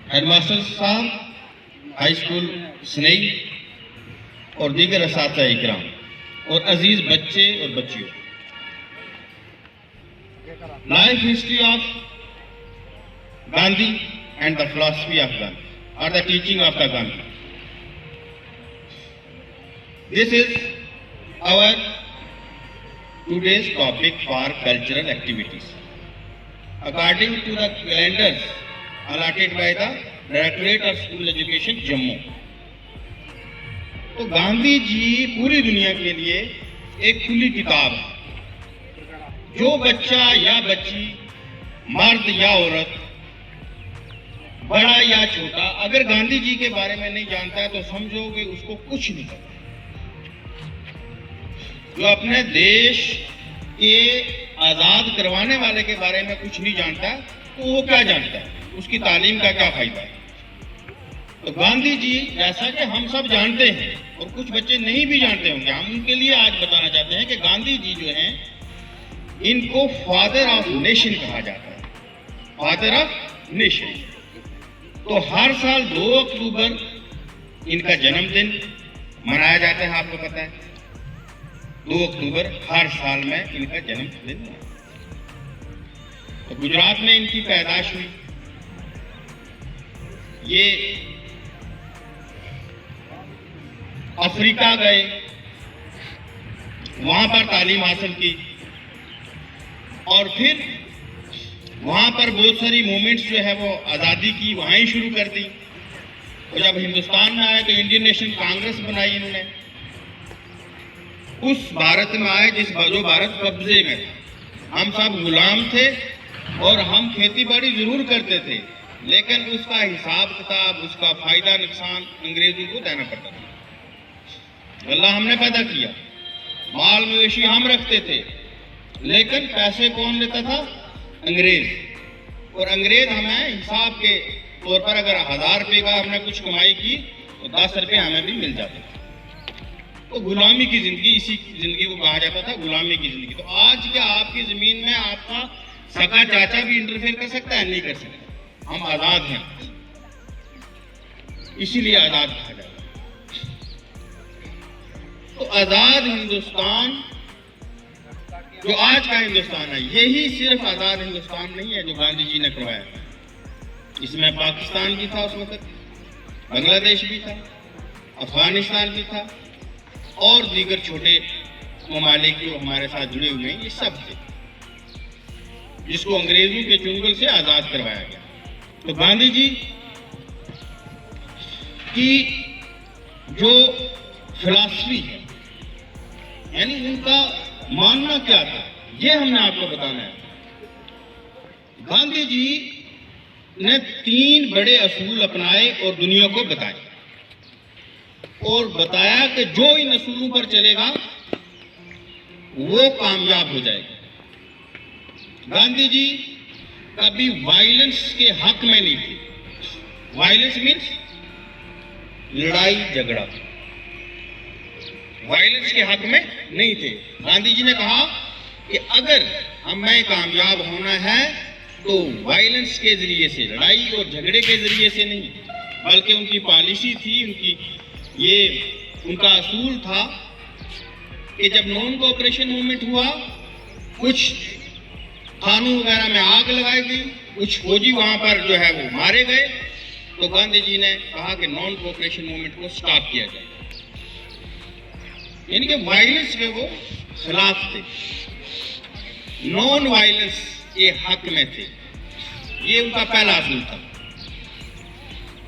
Headmaster साहब, high school स्नेही और दीगर असातिज़ा इकराम और अजीज बच्चे और बच्चियों, life history of Gandhi and the philosophy of Gandhi और the teaching of the Gandhi. This is our today's topic for cultural activities. According to the calendars allotted by the Directorate of School Education, Jammu. तो गांधी जी पूरी दुनिया के लिए एक खुली किताब है. जो बच्चा या बच्ची, मर्द या औरत, बड़ा या छोटा, अगर गांधी जी के बारे में नहीं जानता है तो समझो कि उसको कुछ नहीं पता. जो अपने देश के आजाद करवाने वाले के बारे में कुछ नहीं जानता तो वो क्या जानता है, उसकी तालीम का क्या फायदा है. तो गांधी जी जैसा कि हम सब जानते हैं और कुछ बच्चे नहीं भी जानते होंगे, हम उनके लिए आज बताना चाहते हैं कि गांधी जी जो हैं, इनको फादर ऑफ नेशन कहा जाता है. Father of nation. तो हर साल 2 अक्टूबर इनका जन्मदिन मनाया जाता है. आपको पता है 2 अक्टूबर हर साल में इनका जन्मदिन है. तो गुजरात में इनकी पैदाइश हुई. ये अफ्रीका गए, वहां पर तालीम हासिल की और फिर वहां पर बहुत सारी मूवमेंट्स जो है वो आज़ादी की वहां ही शुरू कर दी. और जब हिंदुस्तान में आए तो इंडियन नेशनल कांग्रेस बनाई इन्होंने. उस भारत में आए जो भारत कब्जे में था. हम सब गुलाम थे और हम खेती बाड़ी जरूर करते थे, लेकिन उसका हिसाब किताब, उसका फायदा नुकसान अंग्रेजों को देना पड़ता था. अल्लाह हमने पैदा किया, माल मवेशी हम रखते थे, लेकिन पैसे कौन लेता था? अंग्रेज. और अंग्रेज हमें हिसाब के तौर पर अगर 1000 रुपये का हमने कुछ कमाई की तो 10 रुपये हमें भी मिल जाते थे. तो गुलामी की जिंदगी, इसी जिंदगी को कहा जाता था गुलामी की जिंदगी. तो आज क्या आपकी जमीन में आपका सगा चाचा भी इंटरफेयर कर सकता है? नहीं कर सकता. हम आजाद हैं, इसीलिए आजाद कहा जाता है. तो आजाद हिंदुस्तान जो आज का हिंदुस्तान है, यही सिर्फ आजाद हिंदुस्तान नहीं है जो गांधी जी ने करवाया. इसमें पाकिस्तान भी था उस वक्त, बांग्लादेश भी था, अफगानिस्तान भी था और दीगर छोटे ममालिक जो हमारे साथ जुड़े हुए हैं, ये सब थे जिसको अंग्रेजों के चुंगल से आजाद करवाया गया. तो गांधी जी की जो फिलॉसफी है, यानी उनका मानना क्या था, ये हमने आपको बताना है. गांधी जी ने 3 बड़े असूल अपनाए और दुनिया को बताए और बताया कि जो इन असूलों पर चलेगा वो कामयाब हो जाएगा. गांधी जी कभी वायलेंस के हक में नहीं थे. वायलेंस मीन्स लड़ाई झगड़ा, वायलेंस के हक में नहीं थे. गांधी जी ने कहा कि अगर हमें कामयाब होना है तो वायलेंस के जरिए से, लड़ाई और झगड़े के जरिए से नहीं, बल्कि उनकी पॉलिसी थी, उनका असूल था कि जब नॉन कोऑपरेशन मूवमेंट हुआ, कुछ थानों वगैरह में आग लगाई गई, कुछ फौजी वहां पर जो है वो मारे गए, तो गांधी जी ने कहा कि नॉन कोऑपरेशन मूवमेंट को स्टॉप किया जाए. यानी कि वायलेंस के वो खिलाफ थे, नॉन वायलेंस के हक में थे. ये उनका पहला असूल था.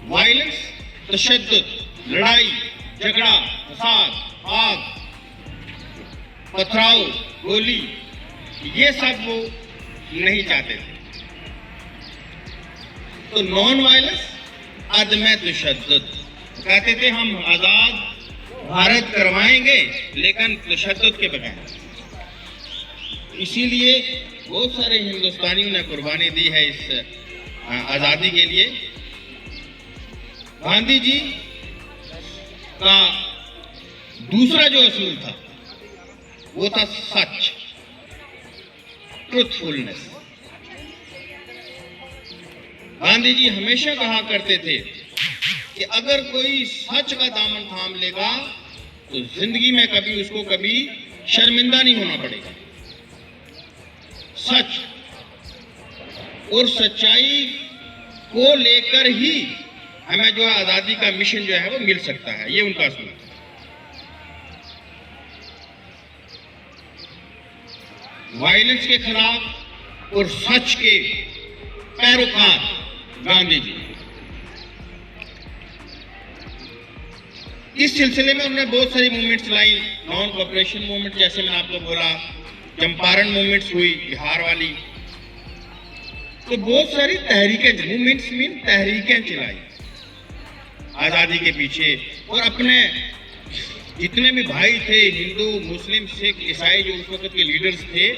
वायलेंस, तशद्दुद, लड़ाई झगड़ा, फसाद, आग, पथराव, गोली, ये सब वो नहीं चाहते थे. तो नॉन वायलेंस, अदम तशद्दुद. कहते थे हम आजाद भारत करवाएंगे लेकिन तशद्दुद के बगैर. इसीलिए बहुत सारे हिंदुस्तानियों ने कुर्बानी दी है इस आजादी के लिए. गांधी जी का दूसरा जो असूल था वो था सच, ट्रुथफुलनेस. गांधी जी हमेशा कहा करते थे कि अगर कोई सच का दामन थाम लेगा तो जिंदगी में कभी उसको कभी शर्मिंदा नहीं होना पड़ेगा। सच और सच्चाई को लेकर ही हमें जो है आजादी का मिशन जो है वो मिल सकता है, ये उनका असूल है। वायलेंस के खिलाफ और सच के पैरोकार गांधी जी। इस सिलसिले में उन्होंने बहुत सारी मूवमेंट्स चलाई, नॉन कॉपरेशन मूवमेंट जैसे मैंने आपको बोला, चंपारण मूवमेंट्स हुई बिहार वाली, तो बहुत सारी तहरीकें, मूवमेंट्स मीन तहरीकें चलाई आजादी के पीछे। और अपने जितने भी भाई थे, हिंदू, मुस्लिम, सिख, ईसाई, जो उस वक्त के लीडर्स थे,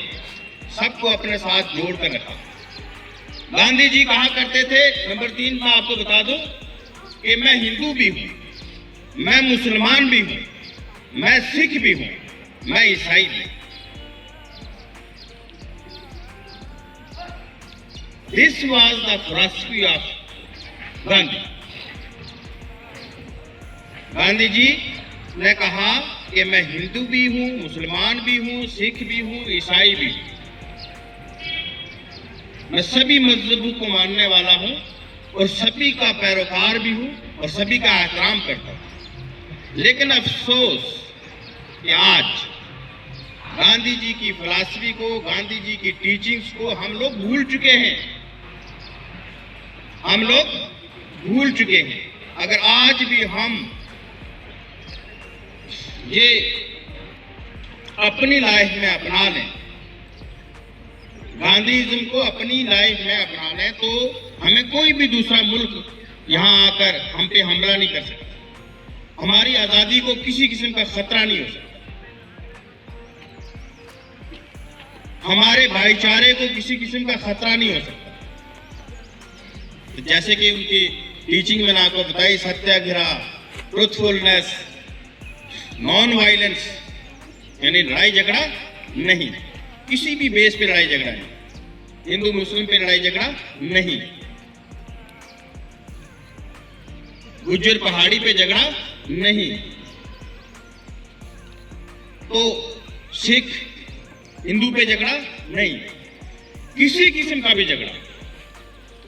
सबको अपने साथ जोड़ कर रखा। गांधी जी कहा करते थे, नंबर 3 मैं आपको बता दूं कि मैं हिंदू भी हूं, मैं मुसलमान भी हूं, मैं सिख भी हूं, मैं ईसाई भी। This was the philosophy of Gandhi. Gandhi ji ने कहा कि मैं हिंदू भी हूं, मुसलमान भी हूं, सिख भी हूं, ईसाई भी हूं, मैं सभी मजहबों को मानने वाला हूं और सभी का पैरोकार भी हूं और सभी का एहतराम करता हूं। लेकिन अफसोस कि आज गांधी जी की फिलॉसफी को, गांधी जी की टीचिंग्स को हम लोग भूल चुके हैं, हम लोग भूल चुके हैं। अगर आज भी हम ये अपनी लाइफ में अपना लें, गांधीइज्म को अपनी लाइफ में अपना लें, तो हमें कोई भी दूसरा मुल्क यहाँ आकर हम पे हमला नहीं कर सकता। हमारी आजादी को किसी किस्म का खतरा नहीं हो सकता, हमारे भाईचारे को किसी किस्म का खतरा नहीं हो सकता। तो जैसे कि उनकी टीचिंग मैंने आपको बताई, सत्याग्रह, ट्रुथफुलनेस, नॉन वायलेंस, यानी लड़ाई झगड़ा नहीं, किसी भी बेस पे लड़ाई झगड़ा नहीं, हिंदू मुस्लिम पे लड़ाई झगड़ा नहीं, गुज्जर पहाड़ी पे झगड़ा नहीं, तो सिख हिंदू पे झगड़ा नहीं, किसी किस्म का भी झगड़ा,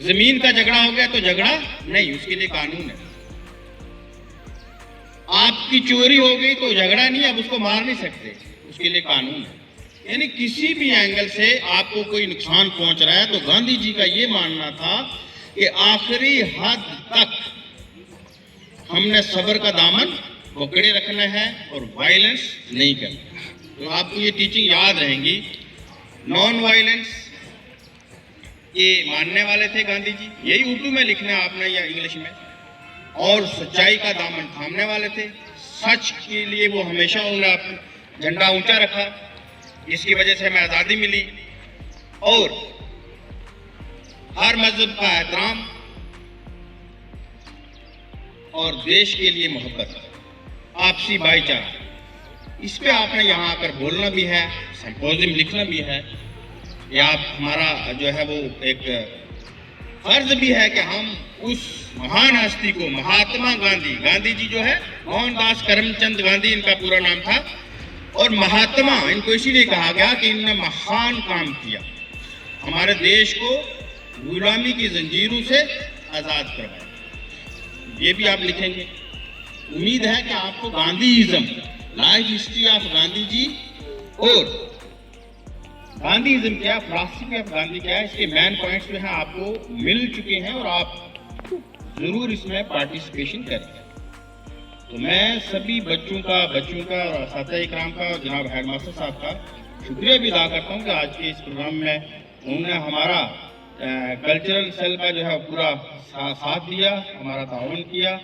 जमीन का झगड़ा हो गया तो झगड़ा नहीं, उसके लिए कानून है। आपकी चोरी हो गई तो झगड़ा नहीं, आप उसको मार नहीं सकते, उसके लिए कानून है। यानी किसी भी एंगल से आपको कोई नुकसान पहुंच रहा है तो गांधी जी का ये मानना था कि आखिरी हद तक हमने सब्र का दामन पकड़े रखना है और वायलेंस नहीं करना। तो आपको ये टीचिंग याद रहेंगी। नॉन वायलेंस ये मानने वाले थे गांधी जी, यही उर्दू में लिखना है आपने या इंग्लिश में, और सच्चाई का दामन थामने वाले थे। सच के लिए वो हमेशा उन्होंने अपना झंडा ऊंचा रखा, जिसकी वजह से हमें आजादी मिली, और हर मजहब का एहतराम और देश के लिए मोहब्बत, आपसी भाईचारा, इस पे आपने यहाँ आकर बोलना भी है, सिंपोजियम लिखना भी है। ये आप हमारा जो है वो एक फर्ज भी है कि हम उस महान हस्ती को, महात्मा गांधी, गांधी जी जो है मोहनदास करमचंद गांधी इनका पूरा नाम था, और महात्मा इनको इसीलिए कहा गया कि इन्होंने महान काम किया, हमारे देश को गुलामी की जंजीरों से आजाद करवाया। ये भी आप लिखेंगे। उम्मीद है कि आपको गांधीइज्म, life history of Gandhi ji और गांधीइज्म क्या, फिलॉसफी ऑफ गांधी क्या है, इसके मेन पॉइंट्स जो हैं आपको मिल चुके हैं और आप जरूर इसमें पार्टिसिपेशन करें। तो मैं सभी बच्चों का और असातिज़ा इकराम का, जनाब हेडमास्टर साहब का शुक्रिया भी अदा करता हूँ कि आज के इस प्रोग्राम में उन्होंने हमारा कल्चरल सेल का जो है पूरा साथ दिया, हमारा ताउन किया।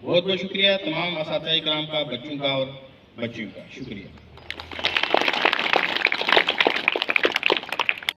बहुत बहुत शुक्रिया तमाम असातिज़ा इकराम का, बच्चों का और बच्चियों का। शुक्रिया।